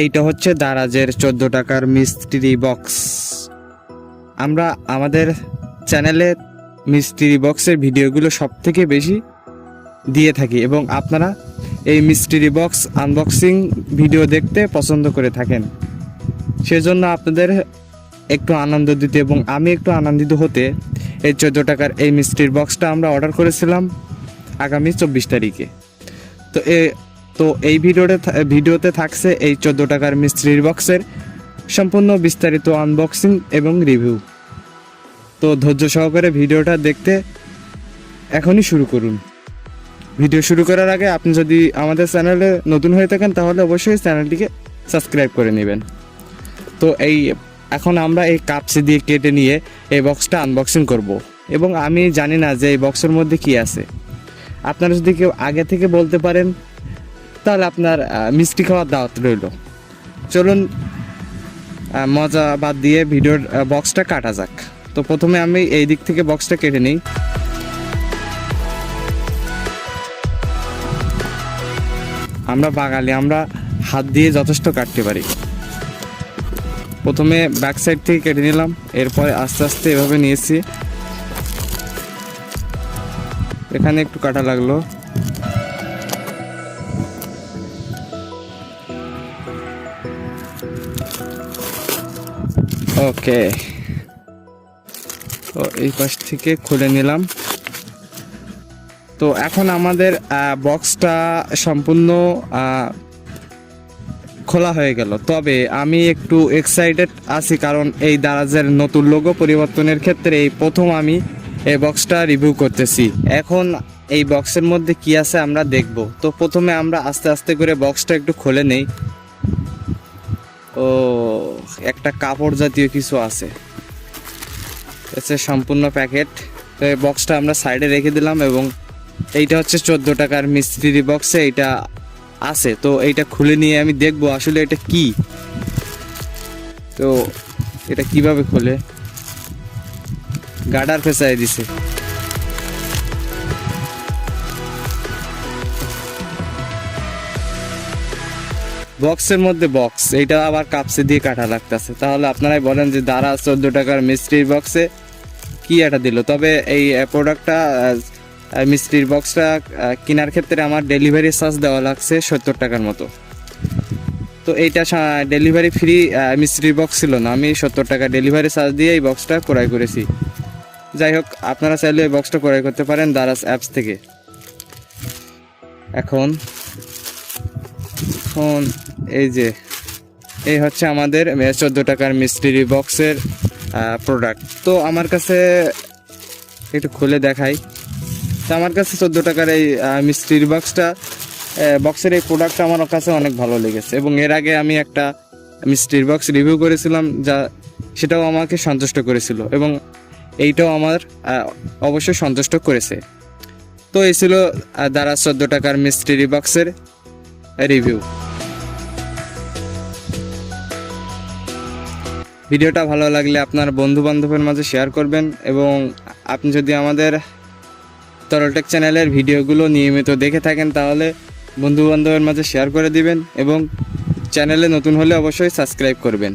এইটা হচ্ছে দারাজের 14 টাকার মিস্ট্রি বক্স। আমরা আমাদের চ্যানেলে মিস্ট্রি বক্সের ভিডিওগুলো সব থেকে বেশি দিয়ে থাকি এবং আপনারা এই মিস্ট্রি বক্স আনবক্সিং ভিডিও দেখতে পছন্দ করে থাকেন। সেজন্য আপনাদের একটু আনন্দ দিতে এবং আমি একটু আনন্দিত হতে এই 14 টাকার এই মিস্ট্রি বক্সটা আমরা অর্ডার করেছিলাম আগামী 24 তারিখে। তো এই ভিডিওতে থাকছে এই 14 টাকার মিস্ট্রি বক্সের সম্পূর্ণ বিস্তারিত আনবক্সিং এবং রিভিউ। তো ধৈর্য সহকারে ভিডিওটা দেখতে এখনই শুরু করুন। ভিডিও শুরু করার আগে আপনি যদি আমাদের চ্যানেলে নতুন হয়ে থাকেন তাহলে অবশ্যই চ্যানেলটিকে সাবস্ক্রাইব করে নেবেন। তো এখন আমরা এই কাপসি দিয়ে কেটে নিয়ে এই বক্সটা আনবক্সিং করব এবং আমি জানি না যে এই বক্সের মধ্যে কি আছে। আপনারা যদি কেউ আগে থেকে বলতে পারেন তাহলে আপনার মিষ্টি খাওয়ার দাওয়াত রইল। চলুন মজা বাদ দিয়ে ভিডিওর বক্সটা কাটা যাক। তো প্রথমে আমি এই দিক থেকে বক্সটা কেটে নিই। আমরা বাঙালি, আমরা হাত দিয়ে যথেষ্ট কাটতে পারি। প্রথমে ব্যাক সাইড থেকে কেটে নিলাম, এরপরে আস্তে আস্তে এভাবে নিয়েছি। এখানে একটু কাটা লাগলো। ওকে, তো এই পাশ থেকে খুলে নিলাম। তো এখন আমাদের বক্সটা সম্পূর্ণ খোলা হয়ে গেল। তবে আমি একটু এক্সাইটেড আছি, কারণ এই দারাজের নতুন লোগো পরিবর্তনের ক্ষেত্রে এই প্রথম আমি এই বক্সটা রিভিউ করতেছি। এখন এই বক্সের মধ্যে কি আছে আমরা দেখব। তো প্রথমে আমরা আস্তে আস্তে করে বক্সটা একটু খুলে নেই। ও, একটা কাপড় জাতীয় কিছু আছে, সম্পূর্ণ প্যাকেট। তো এই বক্সটা আমরা সাইডে রেখে দিলাম এবং এইটা হচ্ছে 14 টাকার মিস্ট্রি বক্সে এইটা আছে। তো এইটা খুলে নিয়ে আমি দেখব আসলে এটা কি। তো এটা কিভাবে খোলে, গার্ডার ফেসাই দিছে। বক্সের মধ্যে বক্স, এইটা আবার কাপসে দিয়ে কাটা লাগতেছে। তাহলে আপনারাই বলেন যে দারাজ 14 টাকার মিস্ট্রি বক্সে কি এটা দিল। তবে এই প্রোডাক্টটা মিস্ট্রির বক্সটা কেনার ক্ষেত্রে আমার ডেলিভারি চার্জ দেওয়া লাগছে 70 টাকার মতো। তো এইটা ডেলিভারি ফ্রি মিস্ট্রির বক্স ছিল না, আমি 70 টাকা ডেলিভারি চার্জ দিয়ে এই বক্সটা ক্রয় করেছি। যাই হোক, আপনারা চাইলে এই বক্সটা ক্রয় করতে পারেন দারাজ অ্যাপস থেকে। এখন এই হচ্ছে আমাদের 14 টাকার মিস্ট্রি বক্সের প্রোডাক্ট। তো আমার কাছে একটু খুলে দেখাই। তো আমার কাছে 14 টাকার এই মিস্ট্রি বক্সের এই প্রোডাক্টটা আমার কাছে অনেক ভালো লেগেছে এবং এর আগে আমি একটা মিস্ট্রি বক্স রিভিউ করেছিলাম, সেটাও আমাকে সন্তুষ্ট করেছিল এবং এইটাও আমার অবশ্যই সন্তুষ্ট করেছে। তো এই ছিল দারাজ 14 টাকার মিস্ট্রি বক্সের রিভিউ। ভিডিওটা ভালো লাগলে আপনার বন্ধু বান্ধবের মাঝে শেয়ার করবেন এবং আপনি যদি আমাদের তরল টেক চ্যানেলের ভিডিওগুলো নিয়মিত দেখে থাকেন তাহলে বন্ধু বান্ধবের মাঝে শেয়ার করে দিবেন এবং চ্যানেলে নতুন হলে অবশ্যই সাবস্ক্রাইব করবেন।